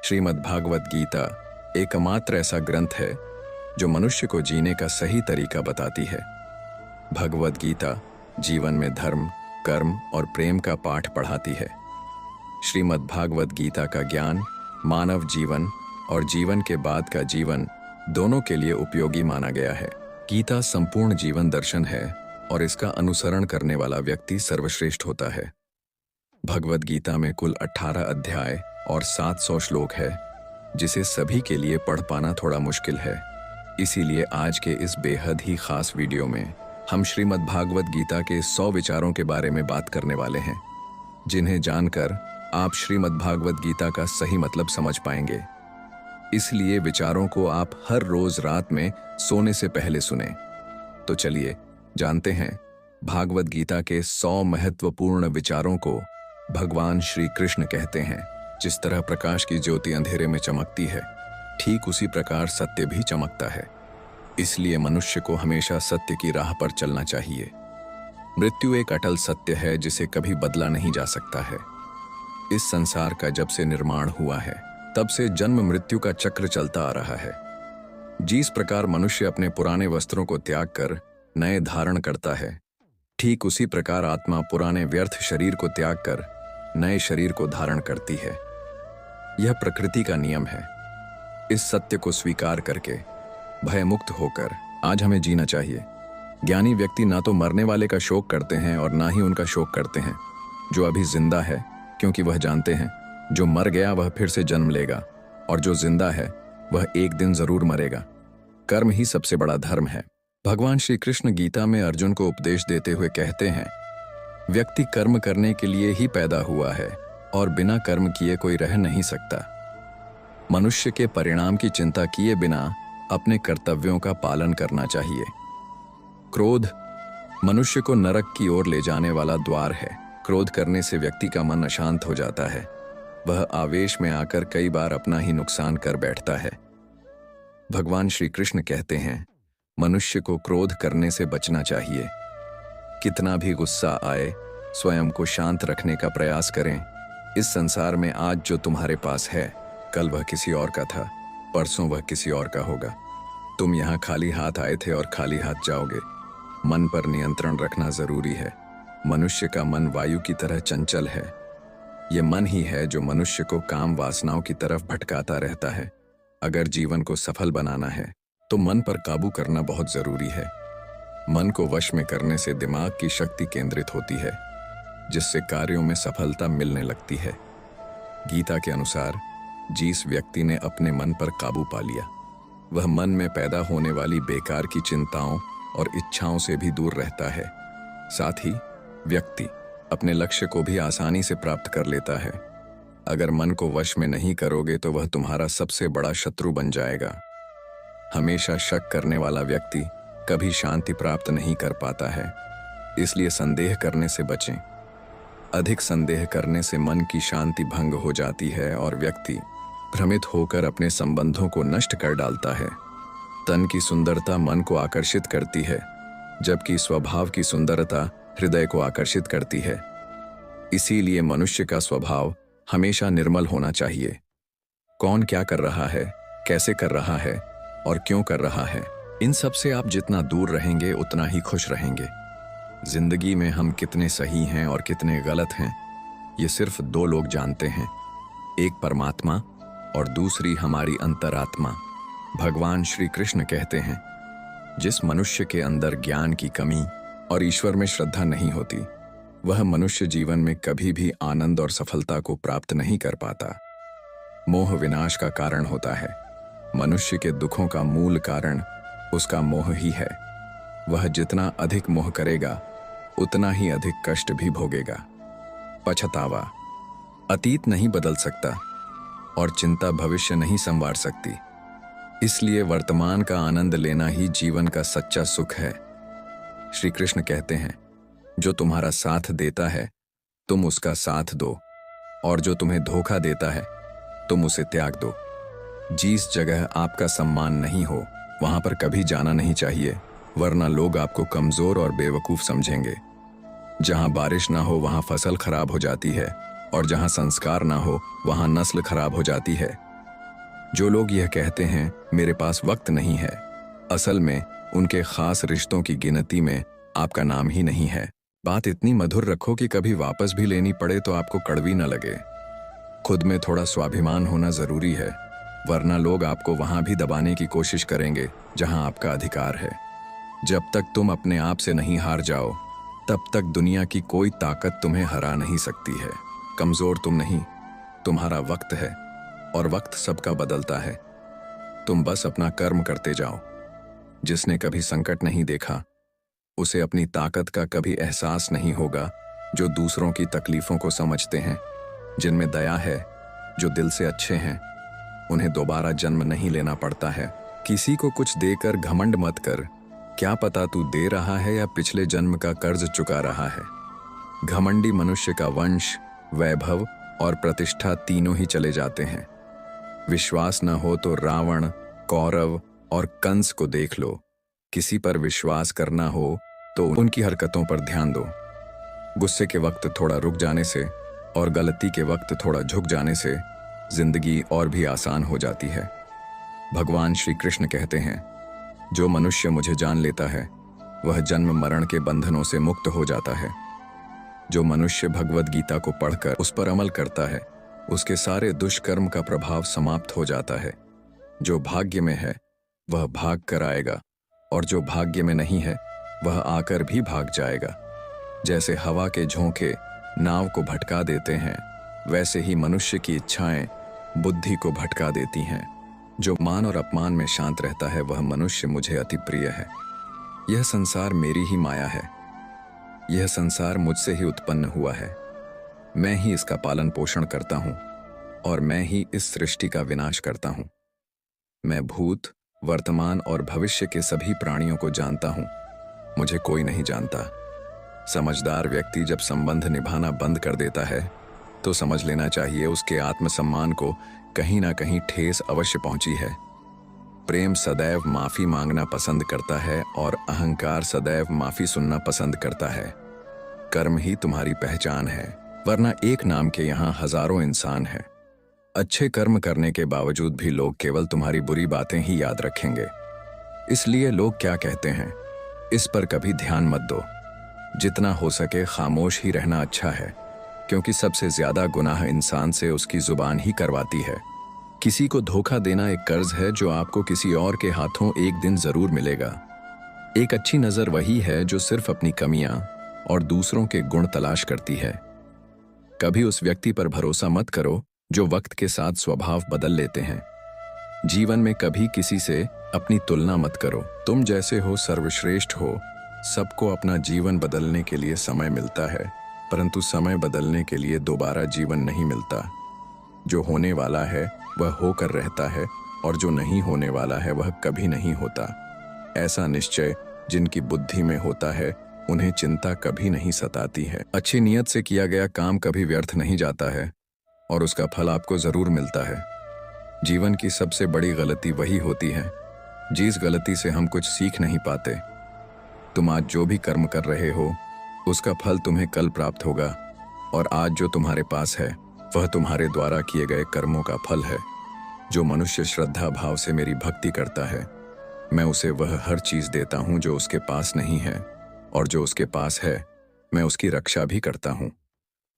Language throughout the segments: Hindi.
श्रीमद्भागवत गीता एकमात्र ऐसा ग्रंथ है जो मनुष्य को जीने का सही तरीका बताती है। भगवत गीता जीवन में धर्म, कर्म और प्रेम का पाठ पढ़ाती है। श्रीमद्भागवत गीता का ज्ञान मानव जीवन और जीवन के बाद का जीवन दोनों के लिए उपयोगी माना गया है। गीता संपूर्ण जीवन दर्शन है और इसका अनुसरण करने वाला व्यक्ति सर्वश्रेष्ठ होता है। भगवत गीता में कुल 18 अध्याय और 700 श्लोक है, जिसे सभी के लिए पढ़ पाना थोड़ा मुश्किल है। इसीलिए आज के इस बेहद ही खास वीडियो में हम श्रीमद्भागवत गीता के 100 विचारों के बारे में बात करने वाले हैं, जिन्हें जानकर आप श्रीमद्भागवत गीता का सही मतलब समझ पाएंगे। इसलिए विचारों को आप हर रोज रात में सोने से पहले सुने। तो चलिए जानते हैं भागवत गीता के 100 महत्वपूर्ण विचारों को। भगवान श्री कृष्ण कहते हैं, जिस तरह प्रकाश की ज्योति अंधेरे में चमकती है, ठीक उसी प्रकार सत्य भी चमकता है। इसलिए मनुष्य को हमेशा सत्य की राह पर चलना चाहिए। मृत्यु एक अटल सत्य है जिसे कभी बदला नहीं जा सकता है। इस संसार का जब से निर्माण हुआ है, तब से जन्म मृत्यु का चक्र चलता आ रहा है। जिस प्रकार मनुष्य अपने पुराने वस्त्रों को त्याग कर नए धारण करता है, ठीक उसी प्रकार आत्मा पुराने व्यर्थ शरीर को त्याग कर नए शरीर को धारण करती है। यह प्रकृति का नियम है। इस सत्य को स्वीकार करके भयमुक्त होकर आज हमें जीना चाहिए। ज्ञानी व्यक्ति ना तो मरने वाले का शोक करते हैं और ना ही उनका शोक करते हैं जो अभी जिंदा है, क्योंकि वह जानते हैं जो मर गया वह फिर से जन्म लेगा और जो जिंदा है वह एक दिन जरूर मरेगा। कर्म ही सबसे बड़ा धर्म है। भगवान श्री कृष्ण गीता में अर्जुन को उपदेश देते हुए कहते हैं, व्यक्ति कर्म करने के लिए ही पैदा हुआ है और बिना कर्म किए कोई रह नहीं सकता। मनुष्य के परिणाम की चिंता किए बिना अपने कर्तव्यों का पालन करना चाहिए। क्रोध मनुष्य को नरक की ओर ले जाने वाला द्वार है। क्रोध करने से व्यक्ति का मन अशांत हो जाता है। वह आवेश में आकर कई बार अपना ही नुकसान कर बैठता है। भगवान श्री कृष्ण कहते हैं, मनुष्य को क्रोध करने से बचना चाहिए। कितना भी गुस्सा आए, स्वयं को शांत रखने का प्रयास करें। इस संसार में आज जो तुम्हारे पास है, कल वह किसी और का था, परसों वह किसी और का होगा। तुम यहाँ खाली हाथ आए थे और खाली हाथ जाओगे। मन पर नियंत्रण रखना जरूरी है। मनुष्य का मन वायु की तरह चंचल है। ये मन ही है जो मनुष्य को काम वासनाओं की तरफ भटकाता रहता है। अगर जीवन को सफल बनाना है तो मन पर काबू करना बहुत जरूरी है। मन को वश में करने से दिमाग की शक्ति केंद्रित होती है, जिससे कार्यों में सफलता मिलने लगती है। गीता के अनुसार जिस व्यक्ति ने अपने मन पर काबू पा लिया, वह मन में पैदा होने वाली बेकार की चिंताओं और इच्छाओं से भी दूर रहता है। साथ ही व्यक्ति अपने लक्ष्य को भी आसानी से प्राप्त कर लेता है। अगर मन को वश में नहीं करोगे तो वह तुम्हारा सबसे बड़ा शत्रु बन जाएगा। हमेशा शक करने वाला व्यक्ति कभी शांति प्राप्त नहीं कर पाता है। इसलिए संदेह करने से बचें। अधिक संदेह करने से मन की शांति भंग हो जाती है और व्यक्ति भ्रमित होकर अपने संबंधों को नष्ट कर डालता है। तन की सुंदरता मन को आकर्षित करती है, जबकि स्वभाव की सुंदरता हृदय को आकर्षित करती है। इसीलिए मनुष्य का स्वभाव हमेशा निर्मल होना चाहिए। कौन क्या कर रहा है, कैसे कर रहा है और क्यों कर रहा है, इन सब से आप जितना दूर रहेंगे उतना ही खुश रहेंगे। जिंदगी में हम कितने सही हैं और कितने गलत हैं, ये सिर्फ 2 लोग जानते हैं, एक परमात्मा और दूसरी हमारी अंतरात्मा। भगवान श्री कृष्ण कहते हैं, जिस मनुष्य के अंदर ज्ञान की कमी और ईश्वर में श्रद्धा नहीं होती, वह मनुष्य जीवन में कभी भी आनंद और सफलता को प्राप्त नहीं कर पाता। मोह विनाश का कारण होता है। मनुष्य के दुखों का मूल कारण उसका मोह ही है। वह जितना अधिक मोह करेगा उतना ही अधिक कष्ट भी भोगेगा। पछतावा अतीत नहीं बदल सकता और चिंता भविष्य नहीं संवार सकती। इसलिए वर्तमान का आनंद लेना ही जीवन का सच्चा सुख है। श्री कृष्ण कहते हैं, जो तुम्हारा साथ देता है तुम उसका साथ दो, और जो तुम्हें धोखा देता है तुम उसे त्याग दो। जिस जगह आपका सम्मान नहीं हो वहां पर कभी जाना नहीं चाहिए, वरना लोग आपको कमजोर और बेवकूफ समझेंगे। जहां बारिश ना हो वहां फसल खराब हो जाती है, और जहां संस्कार ना हो वहां नस्ल खराब हो जाती है। जो लोग यह कहते हैं मेरे पास वक्त नहीं है, असल में उनके खास रिश्तों की गिनती में आपका नाम ही नहीं है। बात इतनी मधुर रखो कि कभी वापस भी लेनी पड़े तो आपको कड़वी न लगे। खुद में थोड़ा स्वाभिमान होना जरूरी है, वरना लोग आपको वहां भी दबाने की कोशिश करेंगे जहां आपका अधिकार है। जब तक तुम अपने आप से नहीं हार जाओ, तब तक दुनिया की कोई ताकत तुम्हें हरा नहीं सकती है। कमजोर तुम नहीं, तुम्हारा वक्त है, और वक्त सबका बदलता है। तुम बस अपना कर्म करते जाओ। जिसने कभी संकट नहीं देखा, उसे अपनी ताकत का कभी एहसास नहीं होगा। जो दूसरों की तकलीफों को समझते हैं, जिनमें दया है, जो दिल से अच्छे हैं, उन्हें दोबारा जन्म नहीं लेना पड़ता है। किसी को कुछ देकर घमंड मत कर, क्या पता तू दे रहा है या पिछले जन्म का कर्ज चुका रहा है। घमंडी मनुष्य का वंश, वैभव और प्रतिष्ठा तीनों ही चले जाते हैं। विश्वास न हो तो रावण, कौरव और कंस को देख लो। किसी पर विश्वास करना हो तो उनकी हरकतों पर ध्यान दो। गुस्से के वक्त थोड़ा रुक जाने से और गलती के वक्त थोड़ा झुक जाने से जिंदगी और भी आसान हो जाती है। भगवान श्री कृष्ण कहते हैं, जो मनुष्य मुझे जान लेता है वह जन्म मरण के बंधनों से मुक्त हो जाता है। जो मनुष्य भगवद गीता को पढ़कर उस पर अमल करता है, उसके सारे दुष्कर्म का प्रभाव समाप्त हो जाता है। जो भाग्य में है वह भाग कर आएगा, और जो भाग्य में नहीं है वह आकर भी भाग जाएगा। जैसे हवा के झोंके नाव को भटका देते हैं, वैसे ही मनुष्य की इच्छाएं बुद्धि को भटका देती हैं। जो मान और अपमान में शांत रहता है वह मनुष्य मुझे अति प्रिय है। यह संसार मेरी ही माया है। यह संसार मुझसे ही उत्पन्न हुआ है। मैं ही इसका पालन पोषण करता हूं, और मैं ही इस सृष्टि का विनाश करता हूं। मैं भूत, वर्तमान और भविष्य के सभी प्राणियों को जानता हूं। मुझे कोई नहीं जानता। समझदार व्यक्ति जब संबंध निभाना बंद कर देता है तो समझ लेना चाहिए उसके आत्मसम्मान को कहीं ना कहीं ठेस अवश्य पहुंची है। प्रेम सदैव माफी मांगना पसंद करता है और अहंकार सदैव माफी सुनना पसंद करता है। कर्म ही तुम्हारी पहचान है, वरना एक नाम के यहाँ हजारों इंसान हैं। अच्छे कर्म करने के बावजूद भी लोग केवल तुम्हारी बुरी बातें ही याद रखेंगे। इसलिए लोग क्या कहते हैं, इस पर कभी ध्यान मत दो। जितना हो सके खामोश ही रहना अच्छा है, क्योंकि सबसे ज्यादा गुनाह इंसान से उसकी जुबान ही करवाती है। किसी को धोखा देना एक कर्ज है जो आपको किसी और के हाथों एक दिन जरूर मिलेगा। एक अच्छी नजर वही है जो सिर्फ अपनी कमियां और दूसरों के गुण तलाश करती है। कभी उस व्यक्ति पर भरोसा मत करो जो वक्त के साथ स्वभाव बदल लेते हैं। जीवन में कभी किसी से अपनी तुलना मत करो। तुम जैसे हो सर्वश्रेष्ठ हो। सबको अपना जीवन बदलने के लिए समय मिलता है, परंतु समय बदलने के लिए दोबारा जीवन नहीं मिलता। जो होने वाला है वह होकर रहता है, और जो नहीं होने वाला है वह कभी नहीं होता। ऐसा निश्चय जिनकी बुद्धि में होता है उन्हें चिंता कभी नहीं सताती है। अच्छी नीयत से किया गया काम कभी व्यर्थ नहीं जाता है, और उसका फल आपको जरूर मिलता है। जीवन की सबसे बड़ी गलती वही होती है जिस गलती से हम कुछ सीख नहीं पाते। तुम आज जो भी कर्म कर रहे हो उसका फल तुम्हें कल प्राप्त होगा, और आज जो तुम्हारे पास है वह तुम्हारे द्वारा किए गए कर्मों का फल है। जो मनुष्य श्रद्धा भाव से मेरी भक्ति करता है, मैं उसे वह हर चीज देता हूं जो उसके पास नहीं है, और जो उसके पास है मैं उसकी रक्षा भी करता हूं।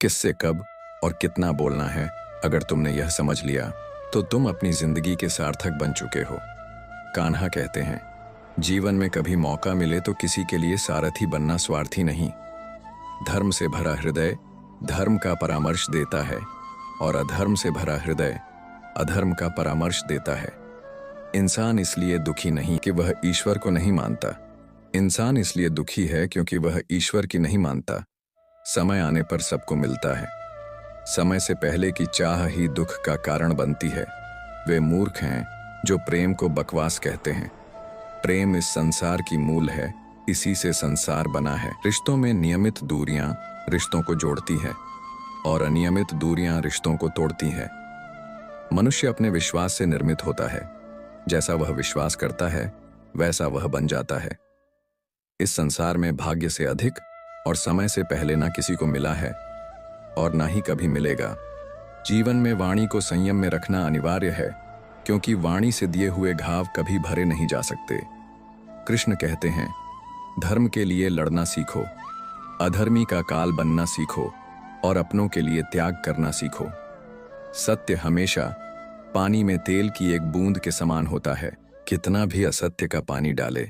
किससे कब और कितना बोलना है, अगर तुमने यह समझ लिया तो तुम अपनी जिंदगी के सार्थक बन चुके हो। कान्हा कहते हैं, जीवन में कभी मौका मिले तो किसी के लिए सारथी बनना स्वार्थी नहीं। धर्म से भरा हृदय धर्म का परामर्श देता है, और अधर्म से भरा हृदय अधर्म का परामर्श देता है। इंसान इसलिए दुखी नहीं कि वह ईश्वर को नहीं मानता। इंसान इसलिए दुखी है क्योंकि वह ईश्वर की नहीं मानता। समय आने पर सबको मिलता है। समय से पहले की चाह ही दुख का कारण बनती है। वे मूर्ख हैं जो प्रेम को बकवास कहते हैं। प्रेम इस संसार की मूल है, इसी से संसार बना है। रिश्तों में नियमित दूरियां रिश्तों को जोड़ती है, और अनियमित दूरियां रिश्तों को तोड़ती है। मनुष्य अपने विश्वास से निर्मित होता है। जैसा वह विश्वास करता है वैसा वह बन जाता है। इस संसार में भाग्य से अधिक और समय से पहले ना किसी को मिला है और ना ही कभी मिलेगा। जीवन में वाणी को संयम में रखना अनिवार्य है, क्योंकि वाणी से दिए हुए घाव कभी भरे नहीं जा सकते। कृष्ण कहते हैं, धर्म के लिए लड़ना सीखो, अधर्मी का काल बनना सीखो और अपनों के लिए त्याग करना सीखो। सत्य हमेशा पानी में तेल की एक बूंद के समान होता है। कितना भी असत्य का पानी डाले,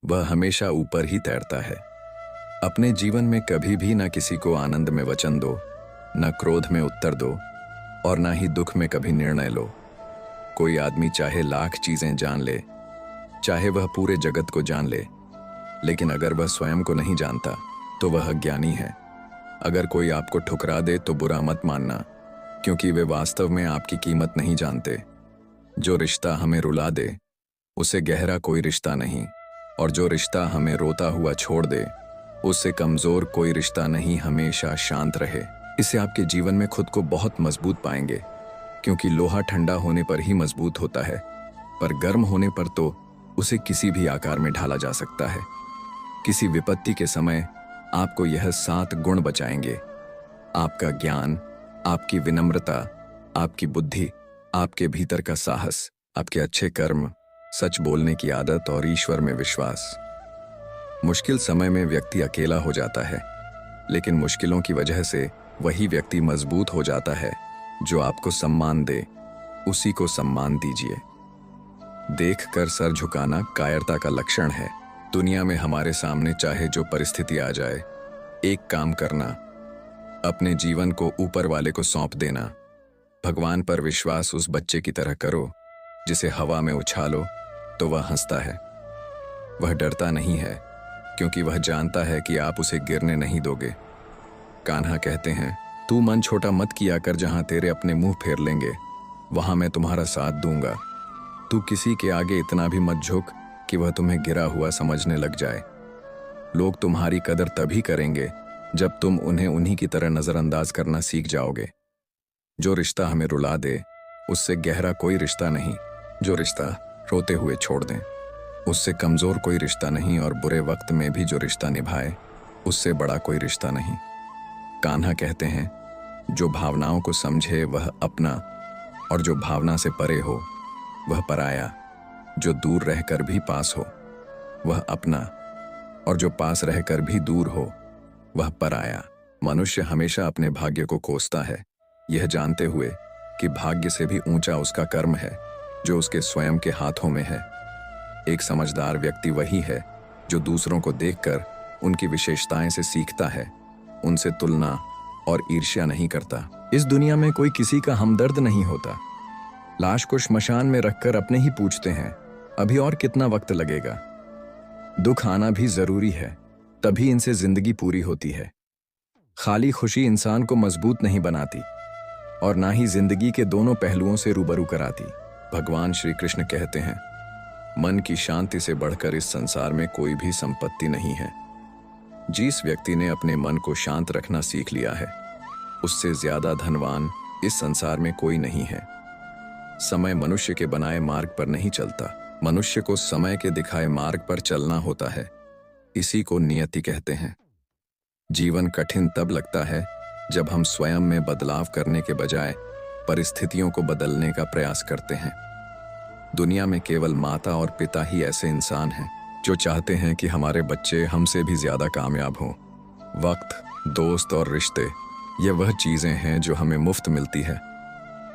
वह हमेशा ऊपर ही तैरता है। अपने जीवन में कभी भी ना किसी को आनंद में वचन दो, न क्रोध में उत्तर दो और ना ही दुख में कभी निर्णय लो। कोई आदमी चाहे लाख चीजें जान ले, चाहे वह पूरे जगत को जान ले, लेकिन अगर वह स्वयं को नहीं जानता तो वह अज्ञानी है। अगर कोई आपको ठुकरा दे तो बुरा मत मानना, क्योंकि वे वास्तव में आपकी कीमत नहीं जानते। जो रिश्ता हमें रुला दे उसे गहरा कोई रिश्ता नहीं, और जो रिश्ता हमें रोता हुआ छोड़ दे उससे कमजोर कोई रिश्ता नहीं। हमेशा शांत रहे, इससे आपके जीवन में खुद को बहुत मजबूत पाएंगे, क्योंकि लोहा ठंडा होने पर ही मजबूत होता है, पर गर्म होने पर तो उसे किसी भी आकार में ढाला जा सकता है। किसी विपत्ति के समय आपको यह 7 गुण बचाएंगे: आपका ज्ञान, आपकी विनम्रता, आपकी बुद्धि, आपके भीतर का साहस, आपके अच्छे कर्म, सच बोलने की आदत और ईश्वर में विश्वास। मुश्किल समय में व्यक्ति अकेला हो जाता है, लेकिन मुश्किलों की वजह से वही व्यक्ति मजबूत हो जाता है। जो आपको सम्मान दे उसी को सम्मान दीजिए। देखकर सर झुकाना कायरता का लक्षण है। दुनिया में हमारे सामने चाहे जो परिस्थिति आ जाए, एक काम करना, अपने जीवन को ऊपर वाले को सौंप देना। भगवान पर विश्वास उस बच्चे की तरह करो जिसे हवा में उछालो तो वह हंसता है। वह डरता नहीं है, क्योंकि वह जानता है कि आप उसे गिरने नहीं दोगे। कान्हा कहते हैं, तू मन छोटा मत किया कर, जहां तेरे अपने मुंह फेर लेंगे वहां मैं तुम्हारा साथ दूंगा। तू किसी के आगे इतना भी मत झुक कि वह तुम्हें गिरा हुआ समझने लग जाए। लोग तुम्हारी कदर तभी करेंगे जब तुम उन्हें उन्हीं की तरह नजरअंदाज करना सीख जाओगे। जो रिश्ता हमें रुला दे उससे गहरा कोई रिश्ता नहीं। जो रिश्ता रोते हुए छोड़ दें उससे कमजोर कोई रिश्ता नहीं, और बुरे वक्त में भी जो रिश्ता निभाए उससे बड़ा कोई रिश्ता नहीं। कान्हा कहते हैं, जो भावनाओं को समझे वह अपना, और जो भावना से परे हो वह पराया। जो दूर रहकर भी पास हो वह अपना, और जो पास रहकर भी दूर हो वह पराया। मनुष्य हमेशा अपने भाग्य को कोसता है, यह जानते हुए कि भाग्य से भी ऊंचा उसका कर्म है जो उसके स्वयं के हाथों में है। एक समझदार व्यक्ति वही है जो दूसरों को देखकर उनकी विशेषताएं से सीखता है, उनसे तुलना और ईर्ष्या नहीं करता। इस दुनिया में कोई किसी का हमदर्द नहीं होता। लाश को श्मशान में रखकर अपने ही पूछते हैं, अभी और कितना वक्त लगेगा। दुख आना भी जरूरी है, तभी इनसे जिंदगी पूरी होती है। खाली खुशी इंसान को मजबूत नहीं बनाती और ना ही जिंदगी के दोनों पहलुओं से रूबरू कराती। भगवान श्री कृष्ण कहते हैं, मन की शांति से बढ़कर इस संसार में कोई भी संपत्ति नहीं है। जिस व्यक्ति ने अपने मन को शांत रखना सीख लिया है, उससे ज्यादा धनवान इस संसार में कोई नहीं है। समय मनुष्य के बनाए मार्ग पर नहीं चलता, मनुष्य को समय के दिखाए मार्ग पर चलना होता है। इसी को नियति कहते हैं। जीवन कठिन तब लगता है जब हम स्वयं में बदलाव करने के बजाय परिस्थितियों को बदलने का प्रयास करते हैं। दुनिया में केवल माता और पिता ही ऐसे इंसान हैं जो चाहते हैं कि हमारे बच्चे हमसे भी ज्यादा कामयाब हों। वक्त, दोस्त और रिश्ते, ये वह चीजें हैं जो हमें मुफ्त मिलती है,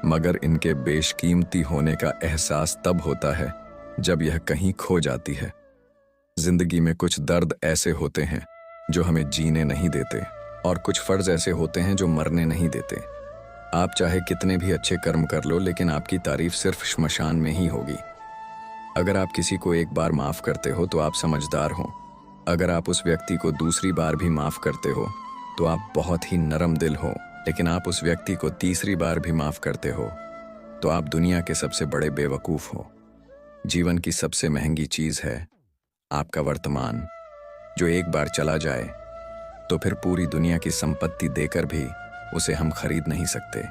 मगर इनके बेशकीमती होने का एहसास तब होता है जब यह कहीं खो जाती है। जिंदगी में कुछ दर्द ऐसे होते हैं जो हमें जीने नहीं देते, और कुछ फर्ज ऐसे होते हैं जो मरने नहीं देते। आप चाहे कितने भी अच्छे कर्म कर लो, लेकिन आपकी तारीफ सिर्फ श्मशान में ही होगी। अगर आप किसी को एक बार माफ करते हो तो आप समझदार हो। अगर आप उस व्यक्ति को दूसरी बार भी माफ करते हो तो आप बहुत ही नरम दिल हो। लेकिन आप उस व्यक्ति को तीसरी बार भी माफ करते हो तो आप दुनिया के सबसे बड़े बेवकूफ हो। जीवन की सबसे महंगी चीज है आपका वर्तमान, जो एक बार चला जाए तो फिर पूरी दुनिया की संपत्ति देकर भी उसे हम खरीद नहीं सकते।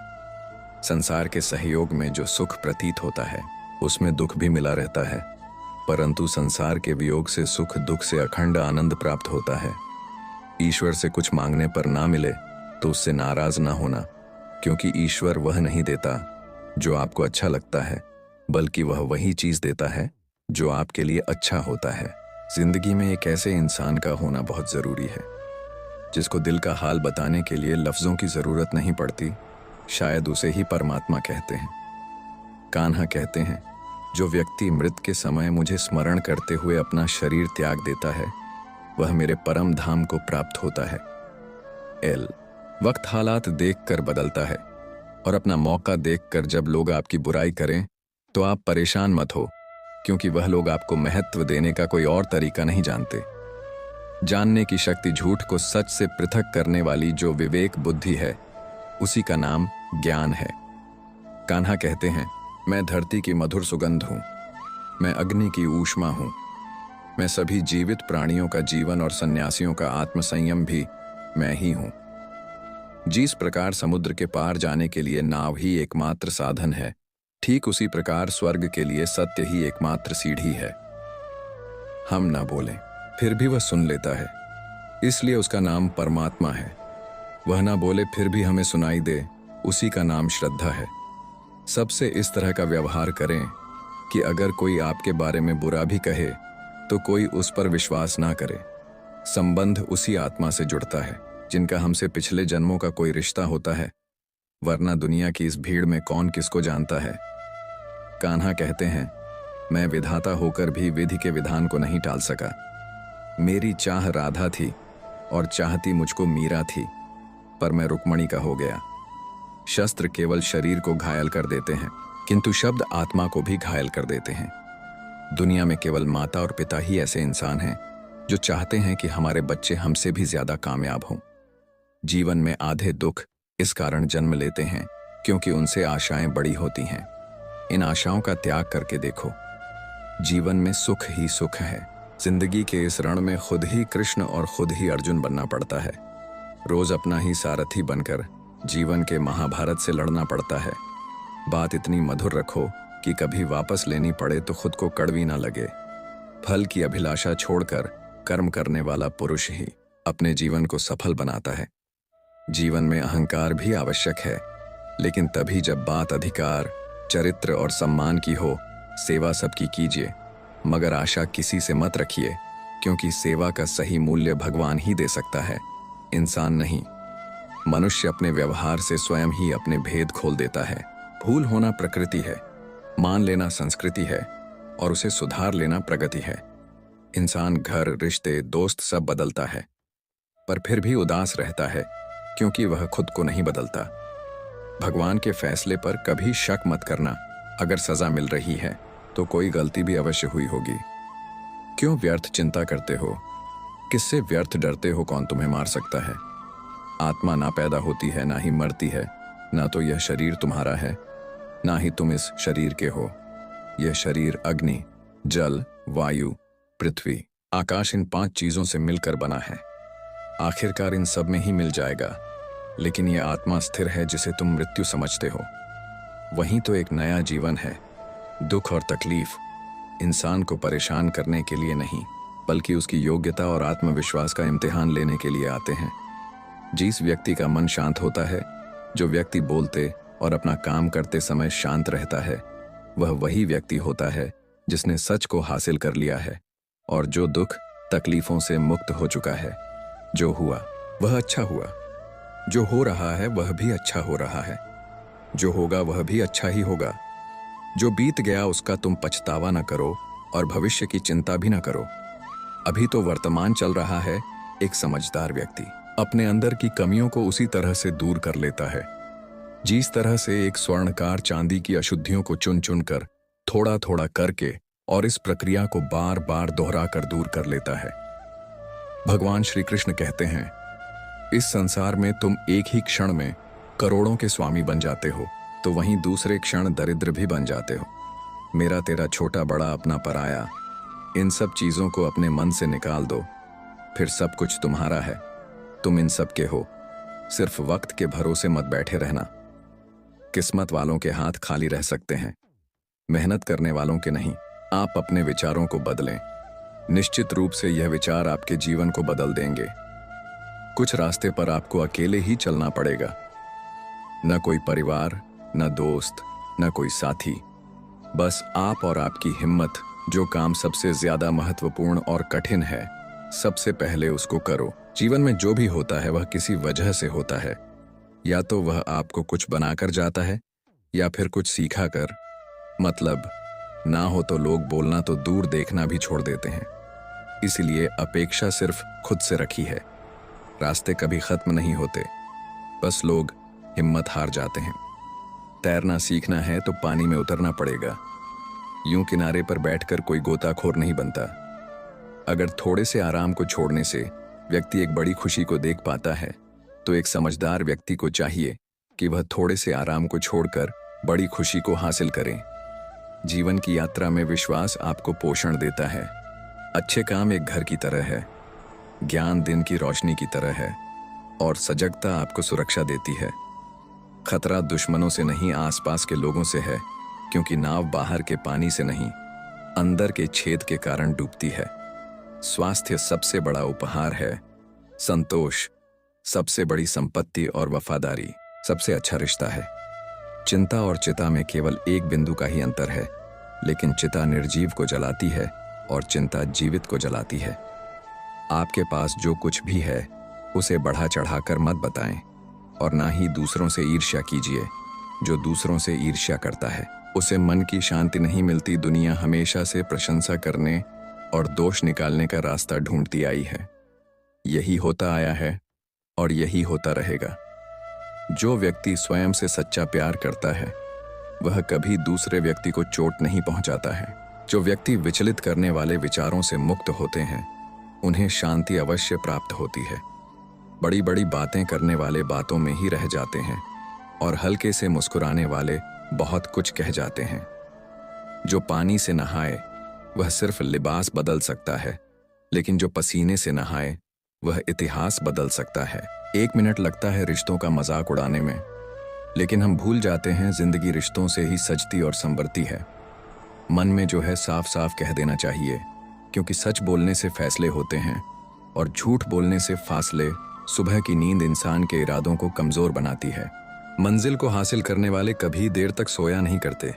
संसार के सहयोग में जो सुख प्रतीत होता है उसमें दुख भी मिला रहता है, परंतु संसार के वियोग से सुख दुख से अखंड आनंद प्राप्त होता है। ईश्वर से कुछ मांगने पर ना मिले तो उससे नाराज ना होना, क्योंकि ईश्वर वह नहीं देता जो आपको अच्छा लगता है, बल्कि वह वही चीज देता है जो आपके लिए अच्छा होता है। जिंदगी में एक ऐसे इंसान का होना बहुत जरूरी है जिसको दिल का हाल बताने के लिए लफ्जों की जरूरत नहीं पड़ती। शायद उसे ही परमात्मा कहते हैं। कान्हा कहते हैं, जो व्यक्ति मृत के समय मुझे स्मरण करते हुए अपना शरीर त्याग देता है वह मेरे परम धाम को प्राप्त होता है। वक्त हालात देखकर बदलता है और अपना मौका देखकर जब लोग आपकी बुराई करें तो आप परेशान मत हो, क्योंकि वह लोग आपको महत्व देने का कोई और तरीका नहीं जानते। जानने की शक्ति झूठ को सच से पृथक करने वाली जो विवेक बुद्धि है उसी का नाम ज्ञान है। कान्हा कहते हैं, मैं धरती की मधुर सुगंध हूं, मैं अग्नि की ऊष्मा हूं, मैं सभी जीवित प्राणियों का जीवन और सन्यासियों का आत्मसंयम भी मैं ही हूं। जिस प्रकार समुद्र के पार जाने के लिए नाव ही एकमात्र साधन है, ठीक उसी प्रकार स्वर्ग के लिए सत्य ही एकमात्र सीढ़ी है। हम ना बोलें फिर भी वह सुन लेता है, इसलिए उसका नाम परमात्मा है। वह ना बोले फिर भी हमें सुनाई दे, उसी का नाम श्रद्धा है। सबसे इस तरह का व्यवहार करें कि अगर कोई आपके बारे में बुरा भी कहे तो कोई उस पर विश्वास ना करे। संबंध उसी आत्मा से जुड़ता है जिनका हमसे पिछले जन्मों का कोई रिश्ता होता है, वरना दुनिया की इस भीड़ में कौन किसको जानता है। कान्हा कहते हैं, मैं विधाता होकर भी विधि के विधान को नहीं टाल सका। मेरी चाह राधा थी और चाहती मुझको मीरा थी, पर मैं रुक्मणी का हो गया। शस्त्र केवल शरीर को घायल कर देते हैं, किंतु शब्द आत्मा को भी घायल कर देते हैं। दुनिया में केवल माता और पिता ही ऐसे इंसान हैं जो चाहते हैं कि हमारे बच्चे हमसे भी ज्यादा कामयाब हों। जीवन में आधे दुख इस कारण जन्म लेते हैं क्योंकि उनसे आशाएं बड़ी होती हैं। इन आशाओं का त्याग करके देखो, जीवन में सुख ही सुख है। जिंदगी के इस रण में खुद ही कृष्ण और खुद ही अर्जुन बनना पड़ता है। रोज अपना ही सारथी बनकर जीवन के महाभारत से लड़ना पड़ता है। बात इतनी मधुर रखो कि कभी वापस लेनी पड़े तो खुद को कड़वी ना लगे। फल की अभिलाषा छोड़कर कर्म करने वाला पुरुष ही अपने जीवन को सफल बनाता है। जीवन में अहंकार भी आवश्यक है, लेकिन तभी जब बात अधिकार, चरित्र और सम्मान की हो। सेवा सबकी कीजिए, मगर आशा किसी से मत रखिए, क्योंकि सेवा का सही मूल्य भगवान ही दे सकता है, इंसान नहीं। मनुष्य अपने व्यवहार से स्वयं ही अपने भेद खोल देता है। भूल होना प्रकृति है, मान लेना संस्कृति है और उसे सुधार लेना प्रगति है। इंसान घर, रिश्ते, दोस्त सब बदलता है, पर फिर भी उदास रहता है क्योंकि वह खुद को नहीं बदलता। भगवान के फैसले पर कभी शक मत करना। अगर सजा मिल रही है तो कोई गलती भी अवश्य हुई होगी। क्यों व्यर्थ चिंता करते हो? किससे व्यर्थ डरते हो? कौन तुम्हें मार सकता है? आत्मा ना पैदा होती है, ना ही मरती है। ना तो यह शरीर तुम्हारा है, ना ही तुम इस शरीर के हो। यह शरीर अग्नि, जल, वायु, पृथ्वी, आकाश, इन 5 चीजों से मिलकर बना है। आखिरकार इन सब में ही मिल जाएगा, लेकिन यह आत्मा स्थिर है जिसे तुम मृत्यु समझते हो। वहीं तो एक नया जीवन है। दुख और तकलीफ इंसान को परेशान करने के लिए नहीं, बल्कि उसकी योग्यता और आत्मविश्वास का इम्तिहान लेने के लिए आते हैं। जिस व्यक्ति का मन शांत होता है, जो व्यक्ति बोलते और अपना काम करते समय शांत रहता है, वह वही व्यक्ति होता है जिसने सच को हासिल कर लिया है और जो दुख तकलीफों से मुक्त हो चुका है। जो हुआ वह अच्छा हुआ, जो हो रहा है वह भी अच्छा हो रहा है, जो होगा वह भी अच्छा ही होगा। जो बीत गया उसका तुम पछतावा न करो और भविष्य की चिंता भी न करो। अभी तो वर्तमान चल रहा है। एक समझदार व्यक्ति अपने अंदर की कमियों को उसी तरह से दूर कर लेता है जिस तरह से एक स्वर्णकार चांदी की अशुद्धियों को चुन चुन कर थोड़ा थोड़ा करके और इस प्रक्रिया को बार बार दोहरा कर दूर कर लेता है। भगवान श्री कृष्ण कहते हैं, इस संसार में तुम एक ही क्षण में करोड़ों के स्वामी बन जाते हो, तो वहीं दूसरे क्षण दरिद्र भी बन जाते हो। मेरा तेरा, छोटा बड़ा, अपना पराया, इन सब चीजों को अपने मन से निकाल दो, फिर सब कुछ तुम्हारा है। तुम इन सब के हो। सिर्फ वक्त के भरोसे मत बैठे रहना। किस्मत वालों के हाथ खाली रह सकते हैं, मेहनत करने वालों के नहीं। आप अपने विचारों को बदलें। निश्चित रूप से यह विचार आपके जीवन को बदल देंगे। कुछ रास्ते पर आपको अकेले ही चलना पड़ेगा। न कोई परिवार, न दोस्त, न कोई साथी। बस आप और आपकी हिम्मत, जो काम सबसे ज्यादा महत्वपूर्ण और कठिन है, सबसे पहले उसको करो। जीवन में जो भी होता है वह किसी वजह से होता है। या तो वह आपको कुछ बनाकर जाता है या फिर कुछ सीखा कर। मतलब ना हो तो लोग बोलना तो दूर देखना भी छोड़ देते हैं। इसलिए अपेक्षा सिर्फ खुद से रखी है। रास्ते कभी खत्म नहीं होते, बस लोग हिम्मत हार जाते हैं। तैरना सीखना है तो पानी में उतरना पड़ेगा। यूं किनारे पर बैठकर कोई गोताखोर नहीं बनता। अगर थोड़े से आराम को छोड़ने से व्यक्ति एक बड़ी खुशी को देख पाता है, तो एक समझदार व्यक्ति को चाहिए कि वह थोड़े से आराम को छोड़कर बड़ी खुशी को हासिल करे। जीवन की यात्रा में विश्वास आपको पोषण देता है। अच्छे काम एक घर की तरह है, ज्ञान दिन की रोशनी की तरह है, और सजगता आपको सुरक्षा देती है। खतरा दुश्मनों से नहीं, आसपास के लोगों से है, क्योंकि नाव बाहर के पानी से नहीं, अंदर के छेद के कारण डूबती है। स्वास्थ्य सबसे बड़ा उपहार है। संतोष सबसे बड़ी संपत्ति, और वफादारी सबसे अच्छा रिश्ता है। चिंता और चिता में केवल एक बिंदु का ही अंतर है, लेकिन चिता निर्जीव को जलाती है और चिंता जीवित को जलाती है। आपके पास जो कुछ भी है उसे बढ़ा चढ़ाकर मत बताएं, और ना ही दूसरों से ईर्ष्या कीजिए। जो दूसरों से ईर्ष्या करता है उसे मन की शांति नहीं मिलती। दुनिया हमेशा से प्रशंसा करने और दोष निकालने का रास्ता ढूंढती आई है। यही होता आया है और यही होता रहेगा। जो व्यक्ति स्वयं से सच्चा प्यार करता है वह कभी दूसरे व्यक्ति को चोट नहीं पहुंचाता है। जो व्यक्ति विचलित करने वाले विचारों से मुक्त होते हैं उन्हें शांति अवश्य प्राप्त होती है। बड़ी बड़ी बातें करने वाले बातों में ही रह जाते हैं, और हल्के से मुस्कुराने वाले बहुत कुछ कह जाते हैं। जो पानी से नहाए वह सिर्फ लिबास बदल सकता है, लेकिन जो पसीने से नहाए वह इतिहास बदल सकता है। 1 मिनट लगता है रिश्तों का मजाक उड़ाने में, लेकिन हम भूल जाते हैं जिंदगी रिश्तों से ही सजती और संवरती है। मन में जो है साफ साफ कह देना चाहिए, क्योंकि सच बोलने से फैसले होते हैं और झूठ बोलने से फासले। सुबह की नींद इंसान के इरादों को कमजोर बनाती है। मंजिल को हासिल करने वाले कभी देर तक सोया नहीं करते।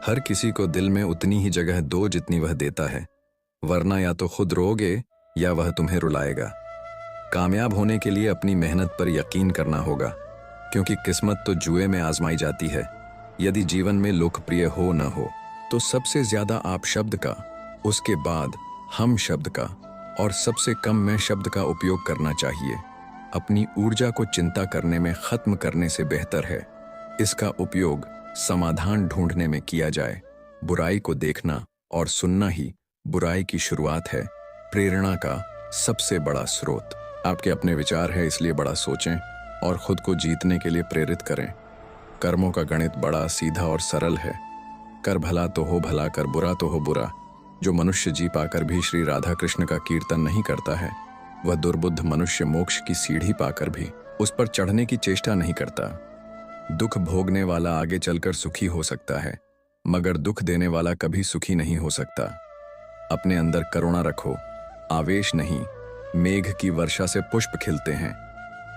हर किसी को दिल में उतनी ही जगह दो जितनी वह देता है, वरना या तो खुद रोगे या वह तुम्हें रुलाएगा। कामयाब होने के लिए अपनी मेहनत पर यकीन करना होगा, क्योंकि किस्मत तो जुए में आजमाई जाती है। यदि जीवन में लोकप्रिय हो न हो तो सबसे ज्यादा आप शब्द का, उसके बाद हम शब्द का, और सबसे कम मैं शब्द का उपयोग करना चाहिए। अपनी ऊर्जा को चिंता करने में खत्म करने से बेहतर है इसका उपयोग समाधान ढूंढने में किया जाए। बुराई को देखना और सुनना ही बुराई की शुरुआत है। प्रेरणा का सबसे बड़ा स्रोत आपके अपने विचार है, इसलिए बड़ा सोचें और खुद को जीतने के लिए प्रेरित करें। कर्मों का गणित बड़ा सीधा और सरल है। कर भला तो हो भला, कर बुरा तो हो बुरा। जो मनुष्य जी पाकर भी श्री राधा कृष्ण का कीर्तन नहीं करता है, वह दुर्बुद्ध मनुष्य मोक्ष की सीढ़ी पाकर भी उस पर चढ़ने की चेष्टा नहीं करता। दुख भोगने वाला आगे चलकर सुखी हो सकता है, मगर दुख देने वाला कभी सुखी नहीं हो सकता। अपने अंदर करुणा रखो, आवेश नहीं। मेघ की वर्षा से पुष्प खिलते हैं,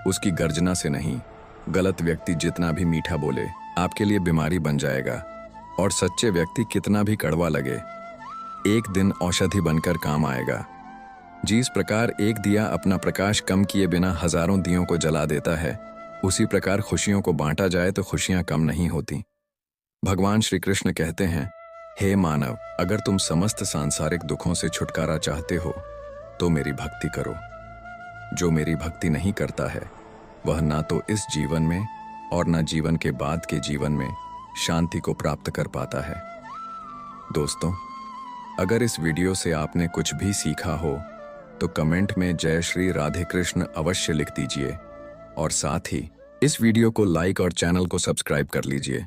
उसकी गर्जना से नहीं। गलत व्यक्ति जितना भी मीठा बोले आपके लिए बीमारी बन जाएगा, और सच्चे व्यक्ति कितना भी कड़वा लगे एक दिन औषधि बनकर काम आएगा। जिस प्रकार एक दिया अपना प्रकाश कम किए बिना हजारों दियों को जला देता है, उसी प्रकार खुशियों को बांटा जाए तो खुशियां कम नहीं होती। भगवान श्री कृष्ण कहते हैं, हे मानव, अगर तुम समस्त सांसारिक दुखों से छुटकारा चाहते हो तो मेरी भक्ति करो। जो मेरी भक्ति नहीं करता है वह ना तो इस जीवन में और ना जीवन के बाद के जीवन में शांति को प्राप्त कर पाता है। दोस्तों, अगर इस वीडियो से आपने कुछ भी सीखा हो तो कमेंट में जय श्री राधे कृष्ण अवश्य लिख दीजिए, और साथ ही इस वीडियो को लाइक और चैनल को सब्सक्राइब कर लीजिए।